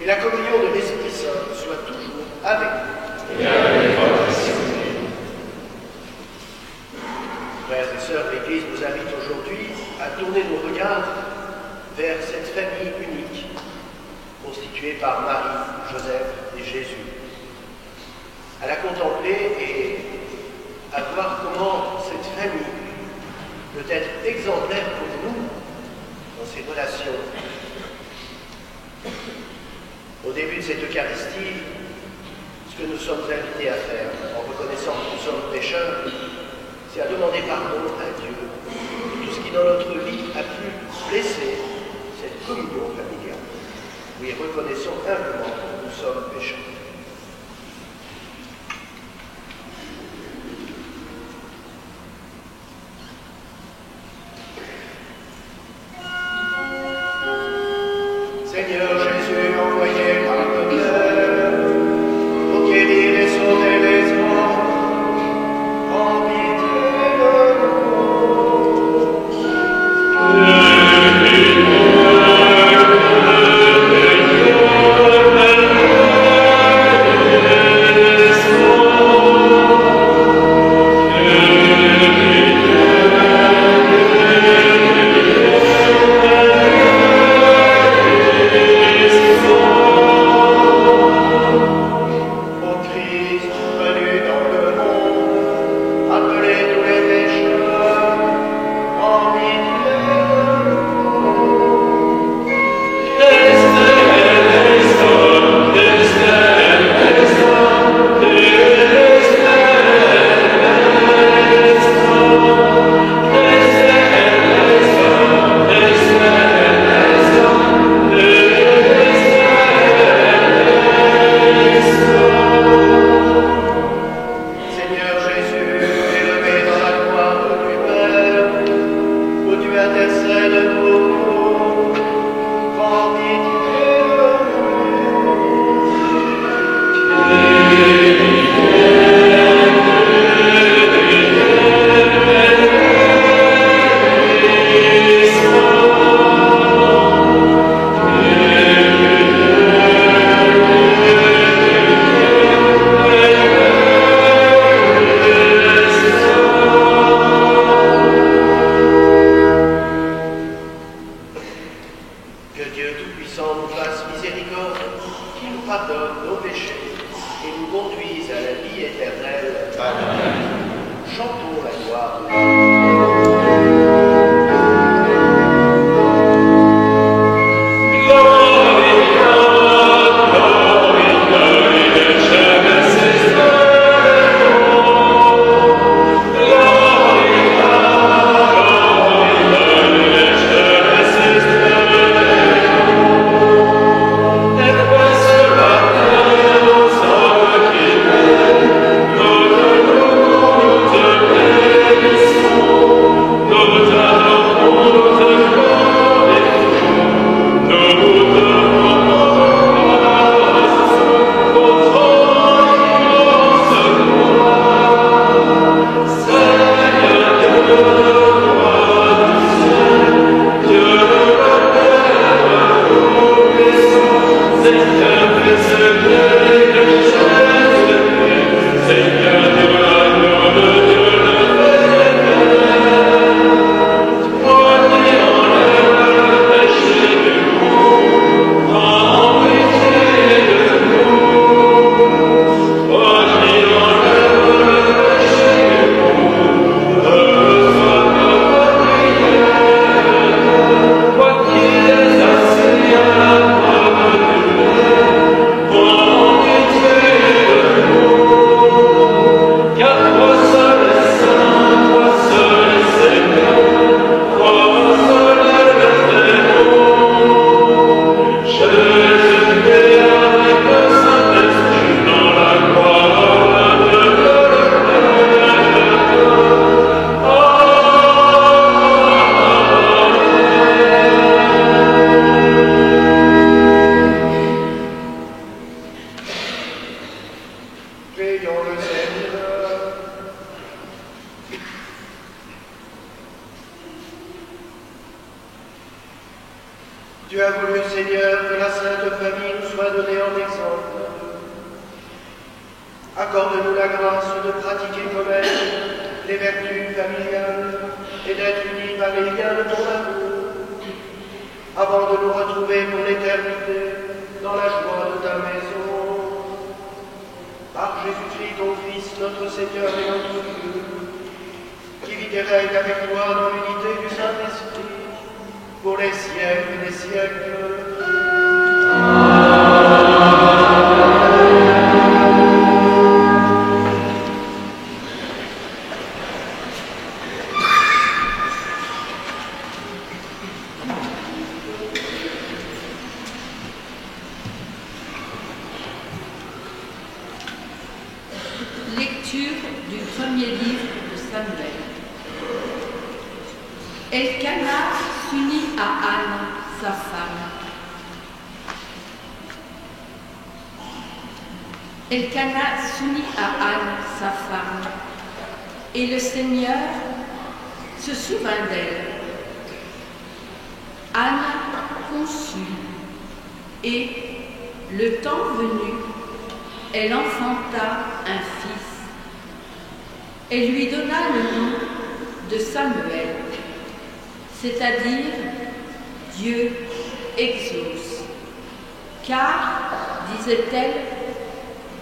et la communion de l'Esprit Saint soit toujours avec vous. Et avec votre esprit. Frères et sœurs, l'Église nous invite aujourd'hui à tourner nos regards vers cette famille unique, constituée par Marie, Joseph et Jésus. À la contempler et à voir comment cette famille peut être exemplaire pour nous dans ses relations. Au début de cette Eucharistie, ce que nous sommes invités à faire, en reconnaissant que nous sommes pécheurs, c'est à demander pardon à Dieu de tout ce qui dans notre vie a pu blesser cette communion familiale. Oui, reconnaissons humblement que nous sommes pécheurs. Seigneur Jésus, envoyé par le Père, pour guérir et sauver les hommes, en pitié de Oh, a donné en exemple. Accorde-nous la grâce de pratiquer comme elle les vertus familiales et d'être unis par les liens de ton amour, avant de nous retrouver pour l'éternité dans la joie de ta maison. Par Jésus-Christ, ton Fils, notre Seigneur et notre Dieu, qui vit et règne avec toi dans l'unité du Saint-Esprit, pour les siècles des siècles. Lecture du premier livre de Samuel. Elkana s'unit à Anne, sa femme. Elkana s'unit à Anne, sa femme, et le Seigneur se souvint d'elle. Anne conçut, et, le temps venu, elle enfanta un fils. Elle lui donna le nom de Samuel, c'est-à-dire Dieu exauce. Car, disait-elle,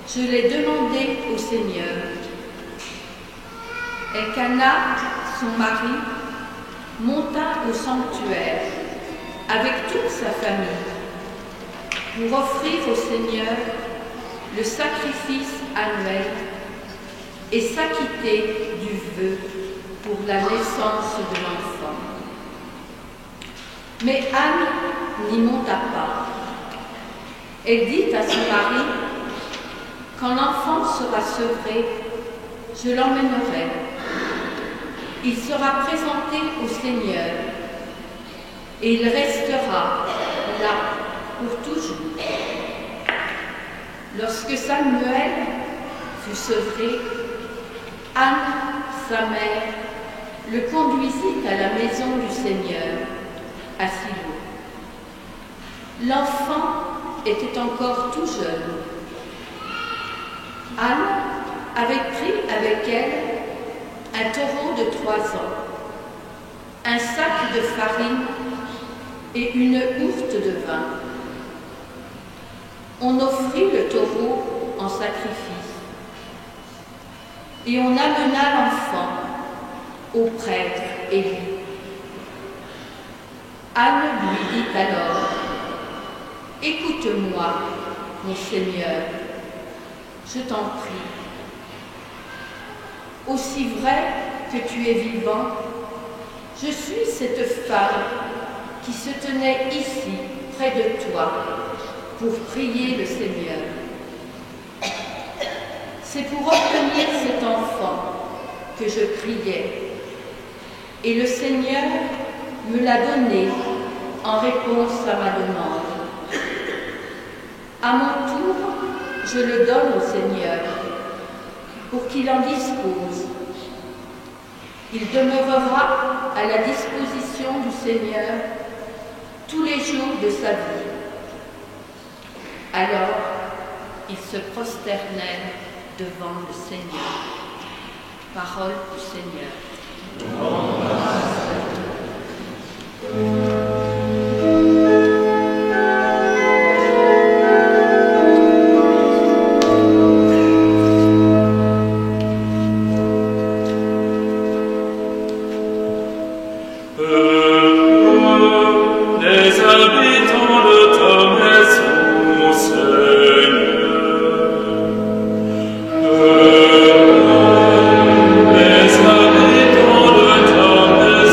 je l'ai demandé au Seigneur. Elkana, son mari, monta au sanctuaire avec toute sa famille pour offrir au Seigneur le sacrifice annuel et s'acquitter du vœu pour la naissance de l'enfant. Mais Anne n'y monta pas. Elle dit à son mari, « Quand l'enfant sera sevré, je l'emmènerai. Il sera présenté au Seigneur et il restera là pour toujours. » Lorsque Samuel fut sevré, Anne, sa mère, le conduisit à la maison du Seigneur, à Silo. L'enfant était encore tout jeune. Anne avait pris avec elle un taureau de 3 ans, un sac de farine et une hourte de vin. On offrit le taureau en sacrifice et on amena l'enfant au prêtre Élie. Anne lui dit alors, « Écoute-moi, mon Seigneur, je t'en prie. Aussi vrai que tu es vivant, je suis cette femme qui se tenait ici, près de toi, pour prier le Seigneur. C'est pour obtenir cet enfant que je priais, et le Seigneur me l'a donné en réponse à ma demande. À mon tour, je le donne au Seigneur, pour qu'il en dispose. Il demeurera à la disposition du Seigneur tous les jours de sa vie. » Alors, ils se prosternèrent devant le Seigneur. Parole du Seigneur. Les habitants de ta maison, Seigneur. Les habitants de ta maison.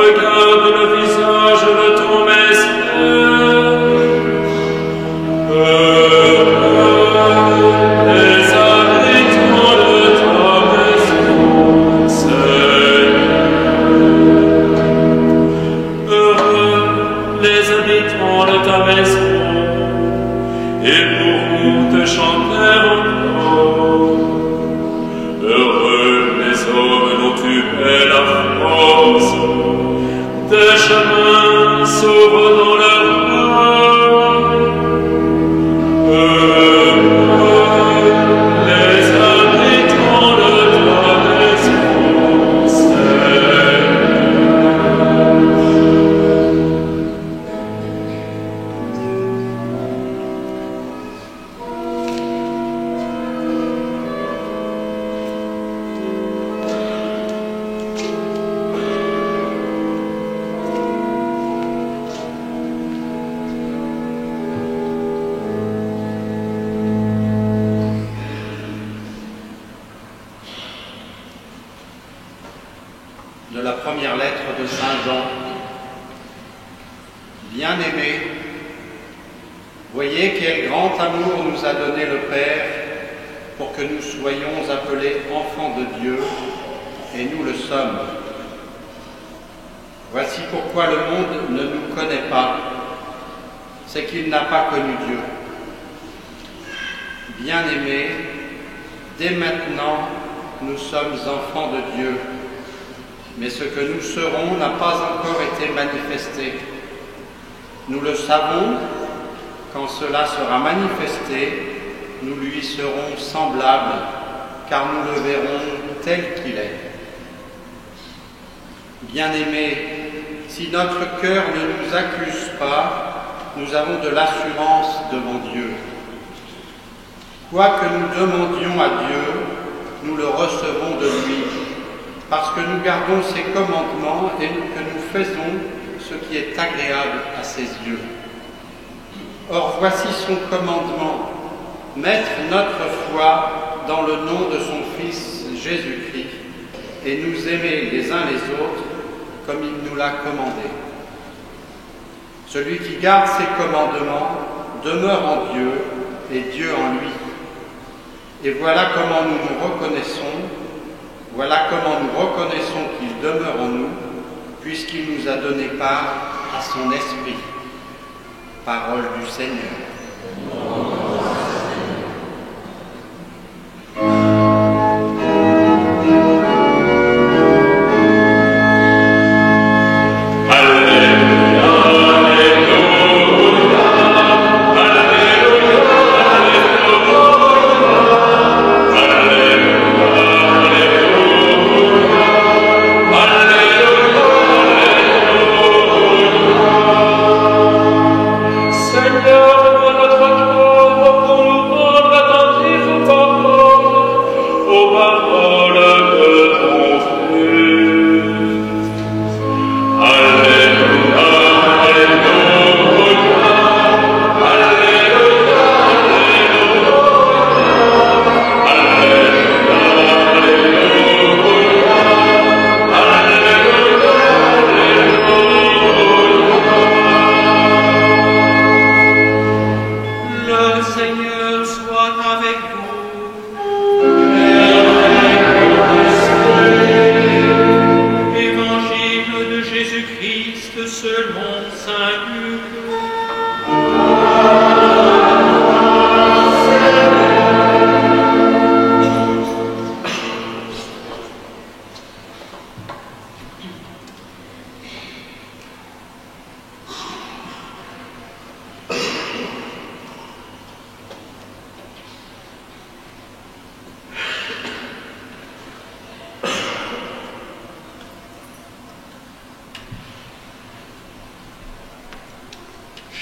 regarde le visage de ton message. Les habitants de ta maison, Seigneur. Heureux les habitants de ta maison, ils pourront te chanter encore. Heureux les hommes dont tu es la force, des chemins s'ouvrent dans leur main. Heureux les habitants de ta maison, Seigneur. De la première lettre de Saint Jean. Bien-aimés, voyez quel grand amour nous a donné le Père pour que nous soyons appelés enfants de Dieu, et nous le sommes. Voici pourquoi le monde ne nous connaît pas, c'est qu'il n'a pas connu Dieu. Bien-aimés, dès maintenant, nous sommes enfants de Dieu. Mais ce que nous serons n'a pas encore été manifesté. Nous le savons, quand cela sera manifesté, nous lui serons semblables, car nous le verrons tel qu'il est. Bien-aimés, si notre cœur ne nous accuse pas, nous avons de l'assurance devant Dieu. Quoi que nous demandions à Dieu, nous le recevons de lui, parce que nous gardons ses commandements et que nous faisons ce qui est agréable à ses yeux. Or voici son commandement, mettre notre foi dans le nom de son Fils Jésus-Christ et nous aimer les uns les autres comme il nous l'a commandé. Celui qui garde ses commandements demeure en Dieu et Dieu en lui. Et voilà comment nous reconnaissons qu'il demeure en nous, puisqu'il nous a donné part à son esprit. Parole du Seigneur.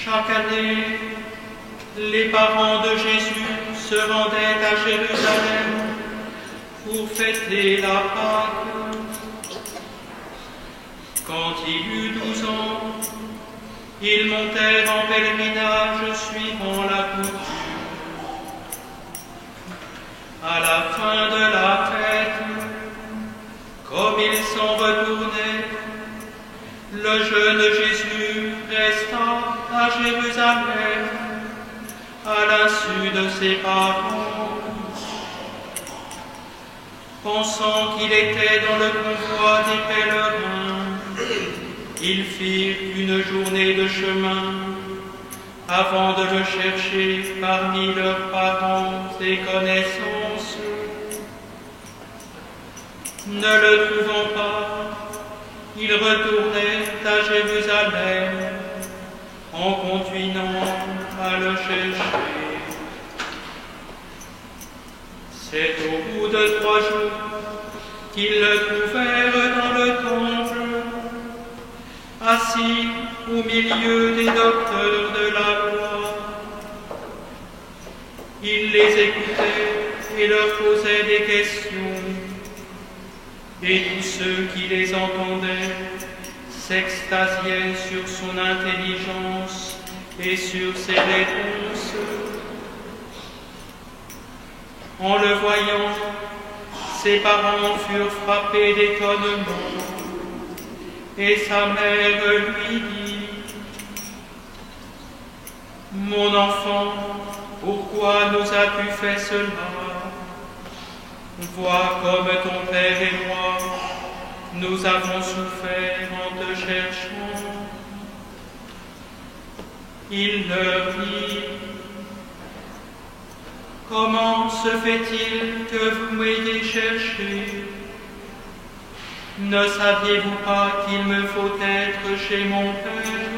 Chaque année, les parents de Jésus se rendaient à Jérusalem pour fêter la Pâque. Quand il eut 12 ans, ils montèrent en pèlerinage suivant la coutume. À la fin de la fête, comme ils s'en retournaient, le jeune Jésus resta à Jérusalem à l'insu de ses parents. Pensant qu'il était dans le convoi des pèlerins, ils firent une journée de chemin avant de le chercher parmi leurs parents et connaissances. Ne le trouvant pas, ils retournèrent à Jérusalem en continuant à le chercher. C'est au bout de 3 jours qu'ils le trouvèrent dans le temple, assis au milieu des docteurs de la loi. Il les écoutait et leur posait des questions, et tous ceux qui les entendaient s'extasiaient sur son intelligence et sur ses réponses. En le voyant, ses parents furent frappés d'étonnement, et sa mère lui dit : « Mon enfant, pourquoi nous as-tu fait cela ? Vois comme ton père et moi, nous avons souffert en te cherchant. » Il leur dit : « Comment se fait-il que vous m'ayez cherché ? Ne saviez-vous pas qu'il me faut être chez mon Père ? »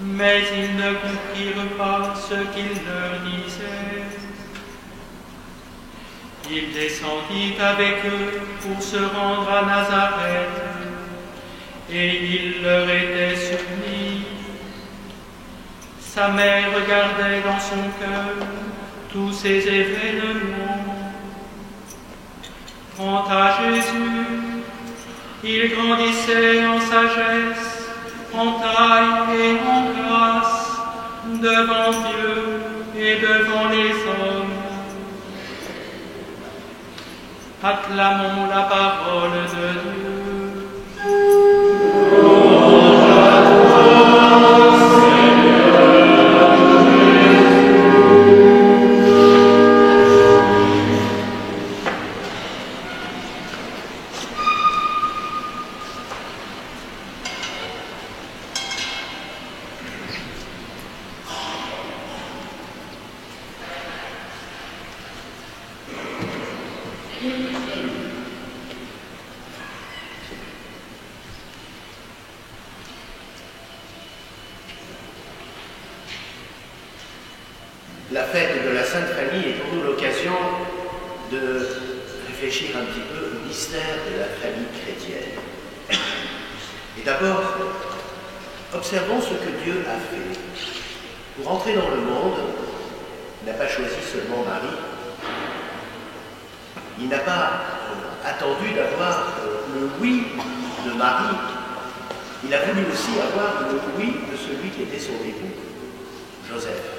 Mais ils ne comprirent pas ce qu'il leur disait. Il descendit avec eux pour se rendre à Nazareth, et il leur était soumis. Sa mère regardait dans son cœur tous ces événements. Quant à Jésus, il grandissait en sagesse, en taille et en grâce, devant Dieu et devant les hommes. Acclamons la parole de Dieu. La fête de la Sainte Famille est pour nous l'occasion de réfléchir un petit peu au mystère de la famille chrétienne. Et d'abord, observons ce que Dieu a fait. Pour entrer dans le monde, il n'a pas choisi seulement Marie. Il n'a pas attendu d'avoir le oui de Marie. Il a voulu aussi avoir le oui de celui qui était son époux, Joseph.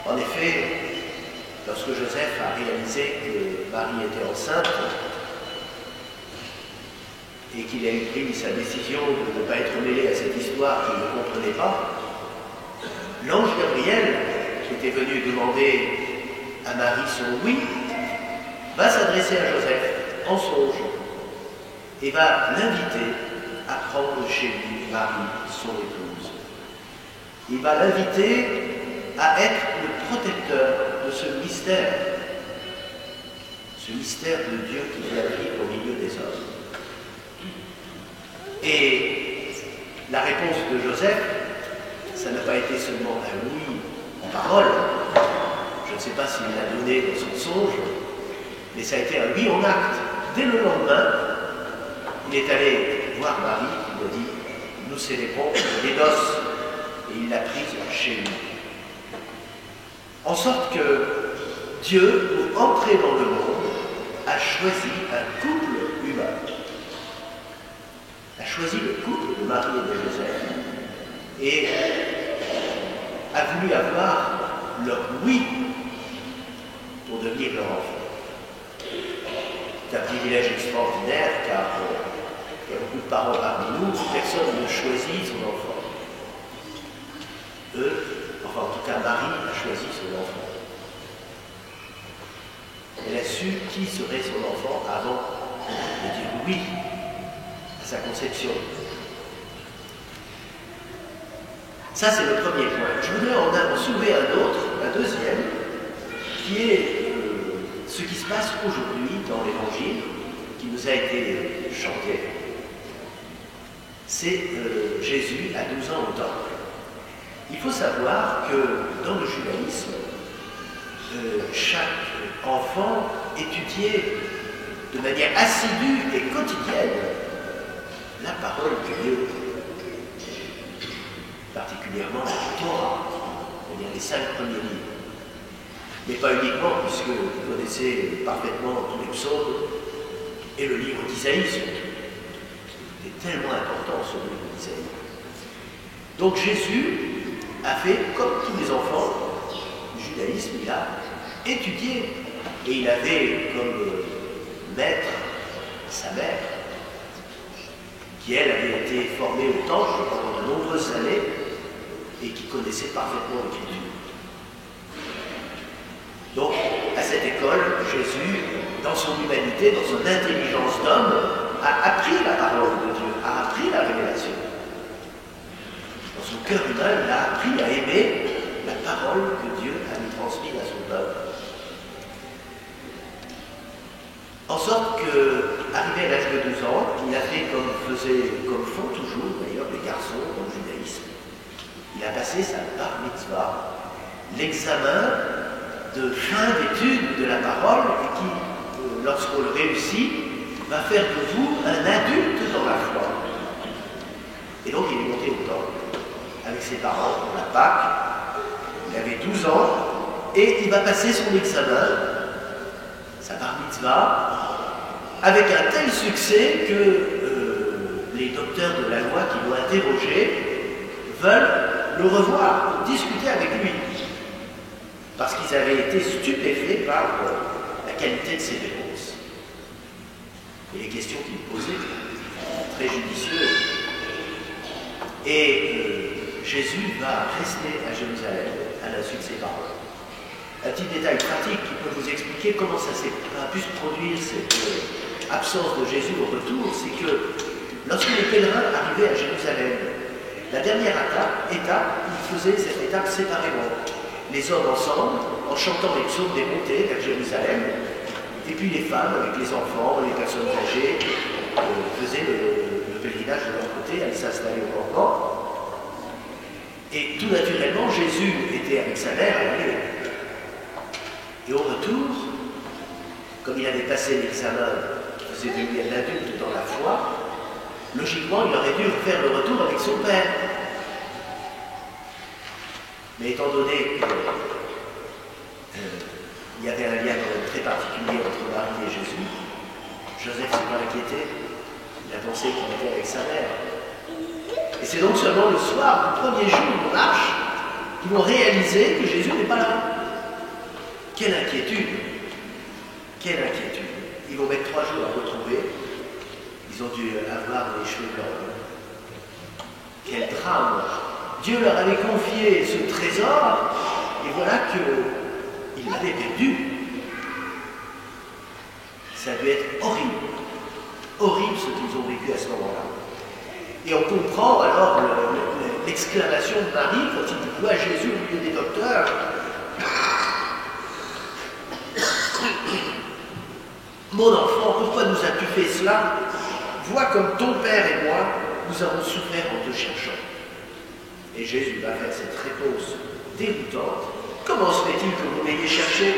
En effet, lorsque Joseph a réalisé que Marie était enceinte et qu'il a pris sa décision de ne pas être mêlé à cette histoire qu'il ne comprenait pas, l'ange Gabriel, qui était venu demander à Marie son oui, va s'adresser à Joseph en songe et va l'inviter à prendre chez lui Marie, son épouse. Il va l'inviter à être le protecteur de ce mystère de Dieu qui vient vivre au milieu des hommes. Et la réponse de Joseph, ça n'a pas été seulement un oui en parole, je ne sais pas s'il l'a donné dans son songe, mais ça a été un oui en acte. Dès le lendemain, il est allé voir Marie, il lui a dit « Nous célébrons les noces » et il l'a prise chez lui. En sorte que Dieu, pour entrer dans le monde, a choisi un couple humain. A choisi le couple de Marie et de Joseph et a voulu avoir leur oui pour devenir leur enfant. C'est un privilège extraordinaire car parents parmi nous, personne ne choisit son enfant. Enfin en tout cas Marie a choisi son enfant. Elle a su qui serait son enfant avant de dire oui à sa conception. Ça, c'est le premier point. Je voudrais en soulever un deuxième, qui est ce qui se passe aujourd'hui dans l'Évangile, qui nous a été chanté. C'est Jésus à 12 ans au temple. Il faut savoir que dans le judaïsme, chaque enfant étudiait de manière assidue et quotidienne la parole de Dieu, particulièrement la Torah, c'est-à-dire les 5 premiers livres. Mais pas uniquement, puisque vous connaissez parfaitement tous les psaumes et le livre d'Isaïe. C'est tellement important ce livre d'Isaïe. Donc Jésus a fait comme tous les enfants du judaïsme, il a étudié et il avait comme maître sa mère, qui elle avait été formée au temple pendant de nombreuses années et qui connaissait parfaitement l'Écriture. Donc, à cette école, Jésus, dans son humanité, dans son intelligence d'homme, a appris la parole de Dieu, a appris la révélation. Dans son cœur humain, il a appris à aimer la parole que Dieu avait transmise à son peuple. En sorte qu'arrivé à l'âge de 12 ans, il a fait comme font toujours d'ailleurs les garçons dans le judaïsme. Il a passé sa bar mitzvah, l'examen de fin d'étude de la parole et qui, lorsqu'on le réussit, va faire de vous un adulte dans la foi. Et donc il est monté au temple avec ses parents pour la Pâque. Il avait 12 ans et il va passer son examen, sa bar mitzvah, avec un tel succès que les docteurs de la loi qui l'ont interrogé veulent le revoir, discuter avec lui. Parce qu'ils avaient été stupéfaits par la qualité de ses réponses. Et les questions qu'il posait, très judicieuses. Et Jésus va rester à Jérusalem à la suite de ses paroles. Un petit détail pratique qui peut vous expliquer comment ça a pu se produire, cette absence de Jésus au retour, c'est que lorsque les pèlerins arrivaient à Jérusalem, la dernière étape, ils faisaient cette étape séparément. Les hommes ensemble, en chantant les psaumes des montées vers Jérusalem, et puis les femmes avec les enfants, les personnes âgées, faisaient le pèlerinage de leur côté, allaient s'installer au campement. Et tout naturellement, Jésus était avec sa mère à l'aller. Et au retour, comme il avait passé l'examen qui faisait de lui un adulte dans la foi, logiquement, il aurait dû faire le retour avec son père. Mais étant donné qu'il y avait un lien quand même très particulier entre Marie et Jésus, Joseph s'est pas inquiété. Il a pensé qu'il était avec sa mère. Et c'est donc seulement le soir, le premier jour de marche, qu'ils vont réaliser que Jésus n'est pas là. Quelle inquiétude! Quelle inquiétude! Ils vont mettre 3 jours à retrouver. Ils ont dû avoir les cheveux blancs. Quel drame! Dieu leur avait confié ce trésor, et voilà qu'ils l'avaient perdu. Ça a dû être horrible. Horrible ce qu'ils ont vécu à ce moment-là. Et on comprend alors l'exclamation de Marie quand il voit Jésus au milieu des docteurs. Mon enfant, pourquoi nous as-tu fait cela? Vois comme ton père et moi, nous avons souffert en te cherchant. Et Jésus va faire cette réponse dégoûtante. Comment se fait-il que vous m'ayez cherché?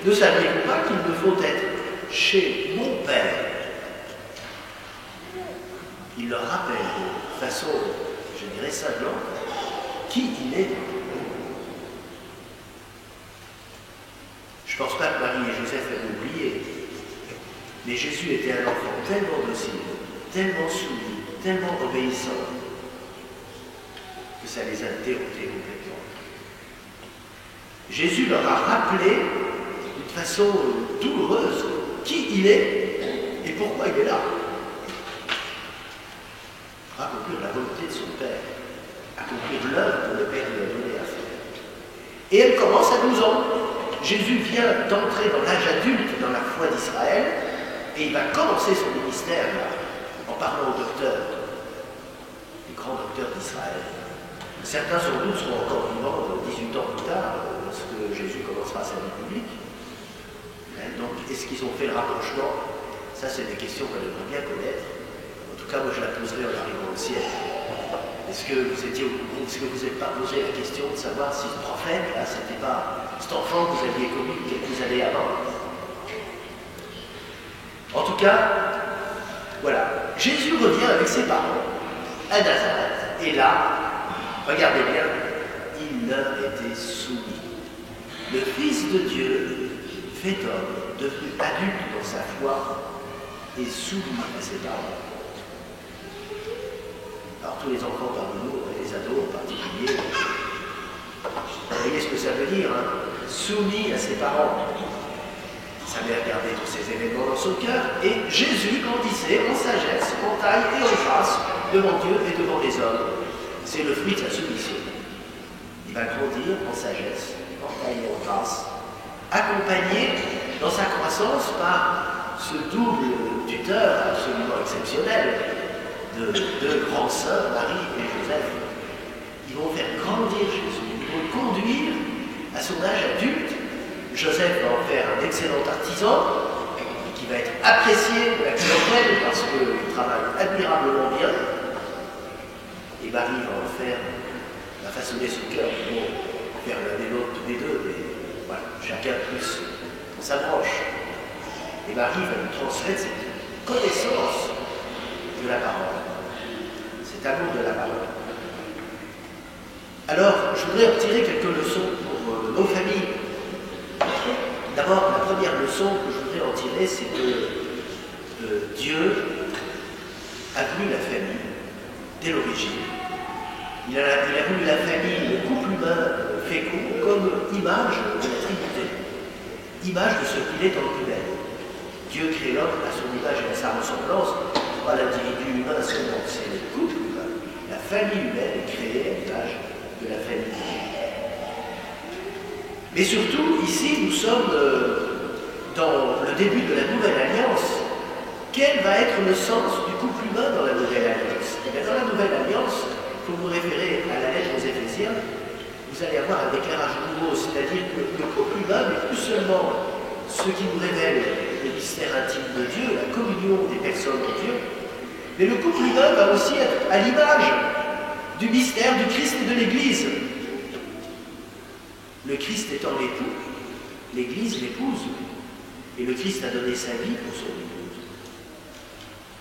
Ne saviez-vous pas qu'il me faut être chez mon Père? Il leur rappelle de façon, je dirais, cinglante, qui il est. Je ne pense pas que Marie et Joseph avaient oublié. Mais Jésus était un enfant tellement docile, tellement soumis, tellement obéissant, que ça les a déroutés complètement. Jésus leur a rappelé d'une façon douloureuse qui il est et pourquoi il est là. accomplir l'œuvre que le Père lui a donné à faire. Et elle commence à 12 ans. Jésus vient d'entrer dans l'âge adulte dans la foi d'Israël, et il va commencer son ministère là, en parlant aux docteurs, les grands docteurs d'Israël. Certains sans doute seront encore vivants 18 ans plus tard, lorsque Jésus commencera sa vie publique. Donc, est-ce qu'ils ont fait le rapprochement? Ça, c'est des questions qu'on aimerait bien connaître. En tout cas, moi, je la poserai en arrivant au ciel. Est-ce que vous n'êtes pas posé la question de savoir si ce prophète, là, c'était pas cet enfant que vous aviez connu quelques années avant? En tout cas, voilà. Jésus revient avec ses parents à Nazareth. Et là, regardez bien, il leur était soumis. Le Fils de Dieu, fait homme, devenu adulte dans sa foi, est soumis à ses parents. Alors tous les enfants parmi nous, et les ados en particulier, vous voyez ce que ça veut dire, hein? Soumis à ses parents. Sa mère gardait tous ces événements dans son cœur, et Jésus grandissait en sagesse, en taille et en grâce devant Dieu et devant les hommes. C'est le fruit de sa soumission. Il va grandir en sagesse, en taille et en grâce, accompagné dans sa croissance par ce double tuteur absolument exceptionnel de deux grands saints, Marie et Joseph. Ils vont faire grandir Jésus, ils vont le conduire à son âge adulte. Joseph va en faire un excellent artisan qui va être apprécié de la clientèle parce qu'il travaille admirablement bien. Et Marie va façonner son cœur pour faire l'un et l'autre tous les deux, mais voilà, chacun plus dans sa branche. Et Marie va lui transmettre cette connaissance de la parole, cet amour de la parole. Alors, je voudrais en tirer quelques leçons pour nos familles. D'abord, la première leçon que je voudrais en tirer, c'est que Dieu a voulu la famille dès l'origine. Il a voulu la famille, le couple humain fécond, comme image de la Trinité, image de ce qu'il est en lui-même. Dieu crée l'homme à son image et à sa ressemblance, pas l'individu humain seulement, c'est le couple humain. La famille humaine est créée à l'image de la famille humaine. Mais surtout, ici, nous sommes dans le début de la Nouvelle Alliance. Quel va être le sens du couple humain dans la Nouvelle Alliance? Et bien, dans la Nouvelle Alliance, pour vous référer à la lettre aux Éphésiens, vous allez avoir un déclarage nouveau, c'est-à-dire que le couple humain n'est plus seulement ce qui nous révèle le mystère intime de Dieu, la communion des personnes de Dieu, mais le couple humain va aussi être à l'image du mystère du Christ et de l'Église. Le Christ étant l'époux, l'Église l'épouse, et le Christ a donné sa vie pour son épouse.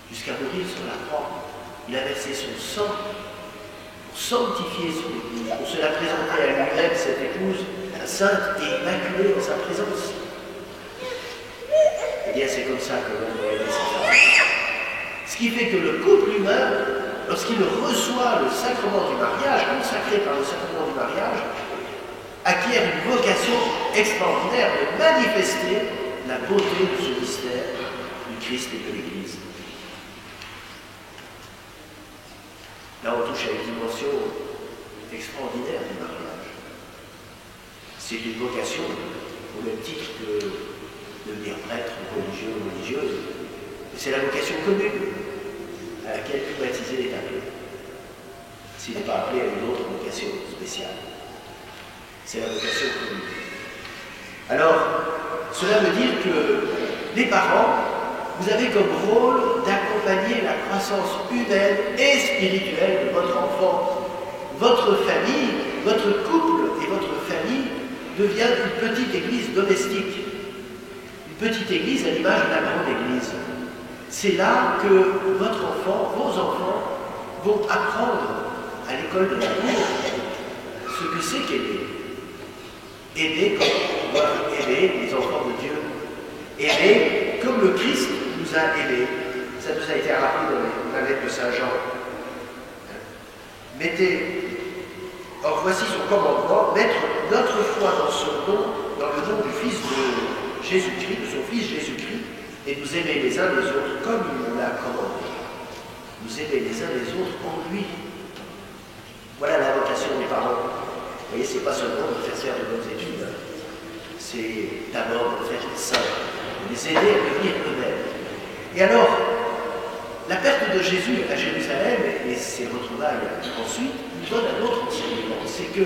Jusqu'à mourir sur la croix, il a versé son sang pour sanctifier son épouse, pour se la présenter à lui-même, cette épouse, sainte et immaculée dans sa présence. Eh bien, c'est comme ça que l'homme doit aimer sa femme. Ce qui fait que le couple humain, lorsqu'il reçoit le sacrement du mariage, consacré par le sacrement du mariage, acquiert une vocation extraordinaire de manifester la beauté de ce mystère du Christ et de l'Église. Là, on touche à une dimension extraordinaire du mariage. C'est une vocation, au même titre que devenir prêtre, religieux ou religieuse. C'est la vocation commune à laquelle tout baptisé est appelé. S'il n'est pas appelé à une autre vocation spéciale. C'est la vocation commune. Alors, cela veut dire que les parents, vous avez comme rôle d'accompagner la croissance humaine et spirituelle de votre enfant. Votre famille, votre couple et votre famille devient une petite église domestique. Une petite église à l'image de la grande église. C'est là que votre enfant, vos enfants, vont apprendre à l'école de l'amour ce que c'est qu'aimer. Aimer comme on doit aimer les enfants de Dieu. Aimer comme le Christ nous a aimés. Ça nous a été rappelé dans la lettre de Saint Jean. Or voici son commandement, mettre notre foi dans son nom, dans le nom du Fils de Jésus-Christ, de son Fils Jésus-Christ, et nous aimer les uns les autres comme il nous l'a commandé. Nous aimer les uns les autres en lui. Voilà la vocation des parents. Vous voyez, c'est pas seulement de faire de bonnes études, hein. C'est d'abord de faire des saints, de les aider à devenir eux-mêmes. Et alors, la perte de Jésus à Jérusalem et ses retrouvailles ensuite nous donne un autre enseignement, c'est que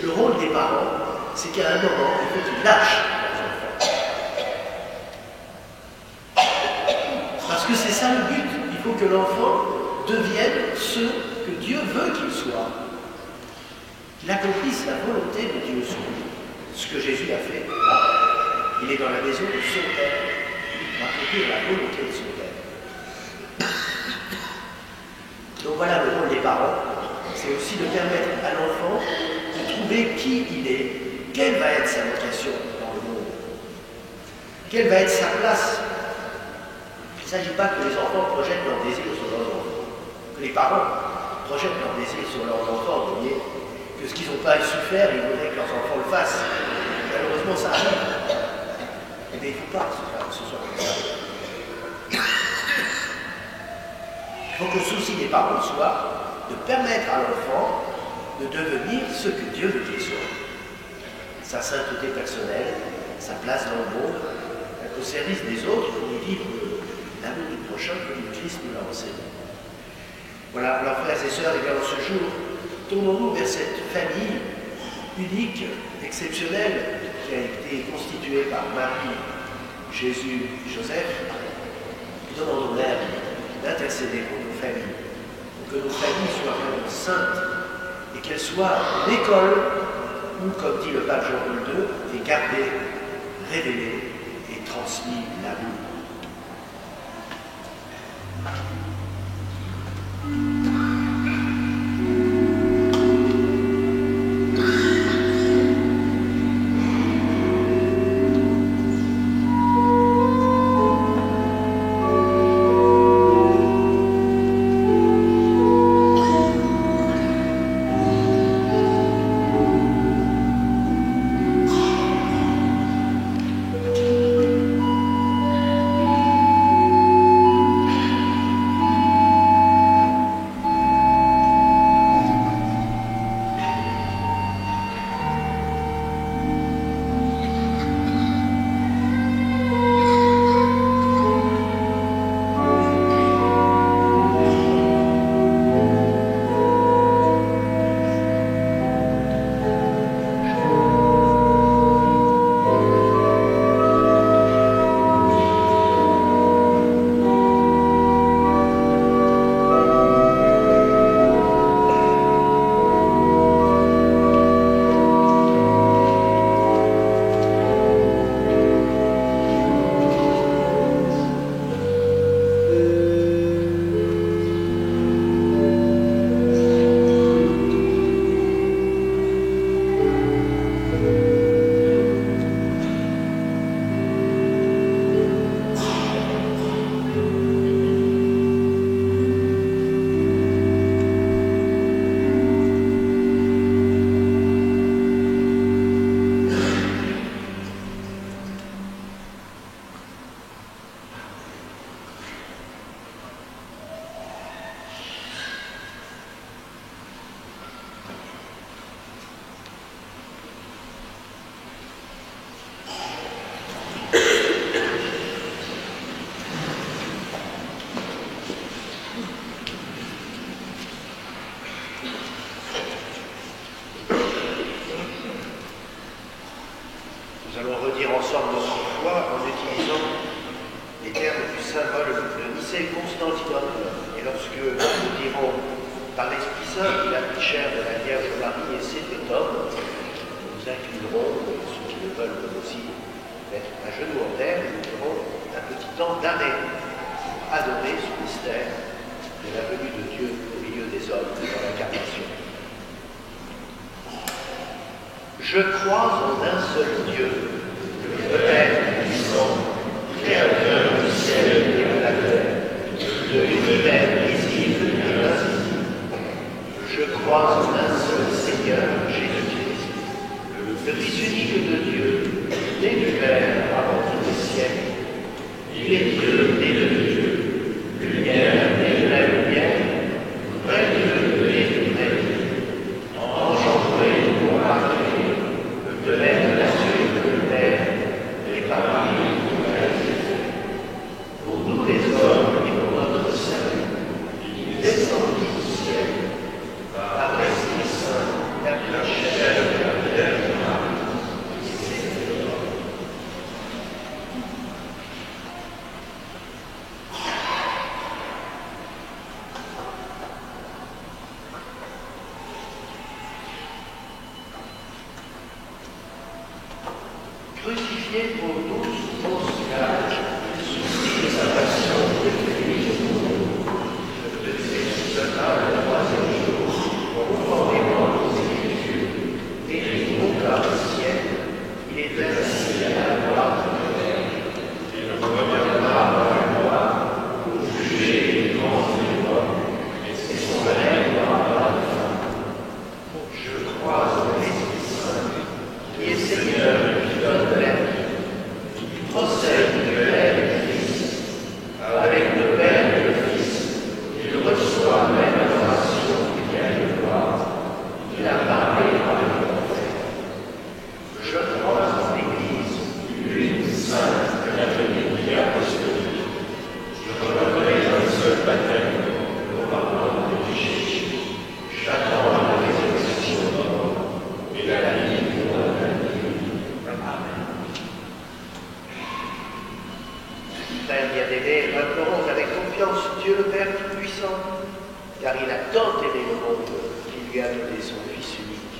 le rôle des parents, c'est qu'à un moment, il faut qu'ils lâchent leurs enfants. Parce que c'est ça le but. Il faut que l'enfant devienne ce que Dieu veut qu'il soit. Qu'il accomplisse la volonté de Dieu sur lui. Ce que Jésus a fait là. Il est dans la maison de son Père. Il va accomplir la volonté de son Père. Donc voilà le rôle des parents. C'est aussi de permettre à l'enfant de trouver qui il est, quelle va être sa vocation dans le monde, quelle va être sa place. Il ne s'agit pas que les enfants projettent leur désir sur leurs enfants, que les parents projettent leur désir sur leurs enfants, vous voyez, que ce qu'ils n'ont pas su faire, ils voudraient que leurs enfants le fassent. Malheureusement, ça arrive. Mais il ne faut pas que ce soit comme ça. Il faut que le souci des parents soit de permettre à l'enfant de devenir ce que Dieu veut qu'il soit. Sa sainteté personnelle, sa place dans le monde, au service des autres pour y vivre l'amour du prochain comme le Christ nous l'a enseigné. Voilà, alors frères et sœurs, et bien en ce jour, tournons-nous vers cette famille unique, exceptionnelle, qui a été constituée par Marie, Jésus, Joseph. Demandons-leur d'intercéder pour nos familles, pour que nos familles soient vraiment saintes et qu'elles soient une école où, comme dit le pape Jean-Paul II, est gardé, révélé et transmis l'amour. Nous allons redire ensemble notre foi en utilisant les termes du symbole de Nicée-Constantinople. Et lorsque nous dirons par l'Esprit Saint qu'il a pris chair de la Vierge Marie et c'était homme, nous inclinerons, ceux qui le veulent peuvent aussi mettre un genou en terre et nous ferons un petit temps d'arrêt pour adorer ce mystère de la venue de Dieu au milieu des hommes dans l'incarnation. Je crois en un seul Dieu, le Père puissant, créateur du ciel et de la terre, de l'univers visible et invisible. Je crois en un seul Seigneur, Jésus-Christ, le Fils unique de Dieu, né du Père avant tous les siècles. Il est Dieu, né de Dieu, lumière, né de la lumière, règne, né du règne. descendu du ciel, par l'Esprit Saint, la chair de la Vierge Marie, crucifié pour nous sous Ponce Pilate, souci de sa passion détruite, de ressuscita le troisième jour, conformément aux Écritures, et il monta au ciel, il est assis à la droite de Père, il reviendra dans la gloire pour juger les grands et les morts, et son règne n'aura pas de fin. Je crois en l'Esprit Saint, qui est Seigneur et qui donne la vie, qui procède du Père et du Fils, avec le Père et le Fils, il reçoit même l'adoration et la gloire. Il a parlé par le prophète. Je crois en l'Église, l'une sainte, catholique et apostolique. Je reconnais un seul baptême pour pardon des péchés. J'attends la résurrection des morts et la vie du monde à venir. Amen. Frères bien-aimés, implorons avec confiance Dieu le Père Tout-Puissant, car il a tant aimé le monde qu'il lui a donné son Fils unique.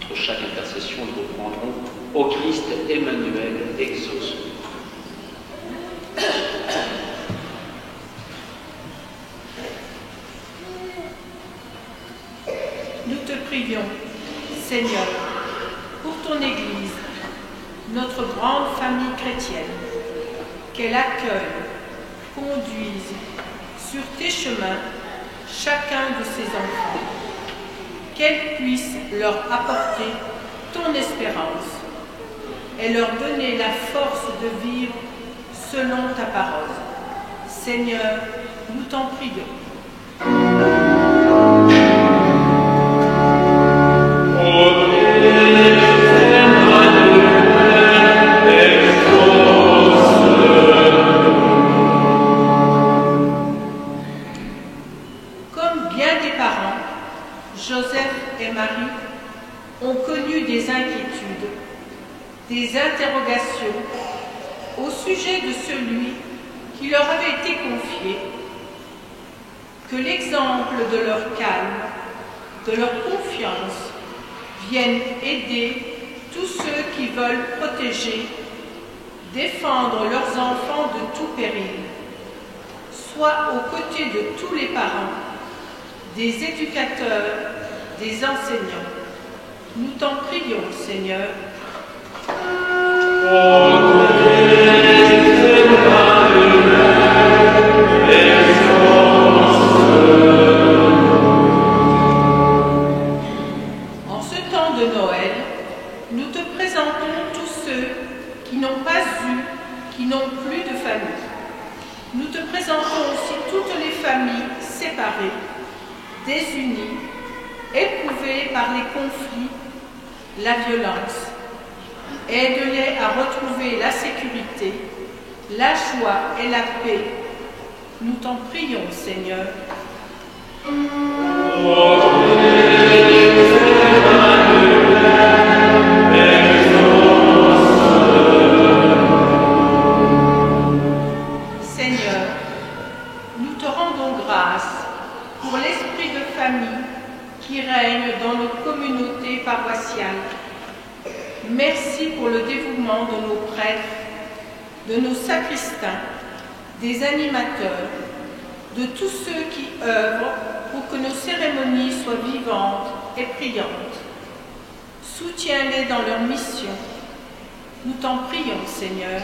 Entre chaque intercession, nous reprendrons « Ô Christ Emmanuel, exauce ». Nous te prions, Seigneur, pour ton Église, notre grande famille chrétienne, qu'elle accueille, conduise sur tes chemins chacun de ses enfants, qu'elle puisse leur apporter ton espérance et leur donner la force de vivre selon ta parole. Seigneur, nous t'en prions. Comme bien des parents, Joseph et Marie ont connu des inquiétudes, des interrogations au sujet de celui qui leur avait été confié. Que l'exemple de leur calme, de leur confiance, vienne aider tous ceux qui veulent protéger, défendre leurs enfants de tout péril, soit aux côtés de tous les parents, des éducateurs, des enseignants. Nous t'en prions, Seigneur. En ce temps de Noël, nous te présentons tous ceux qui n'ont pas eu, qui n'ont plus de famille. Nous te présentons aussi toutes les familles séparées, désunies, éprouvées par les conflits, la violence. Aide-les à retrouver la sécurité, la joie et la paix. Nous t'en prions, Seigneur. Seigneur, nous te rendons grâce pour l'esprit de famille qui règne dans nos communautés paroissiales. Merci pour le dévouement de nos prêtres, de nos sacristains, des animateurs, de tous ceux qui œuvrent pour que nos cérémonies soient vivantes et priantes. Soutiens-les dans leur mission. Nous t'en prions, Seigneur.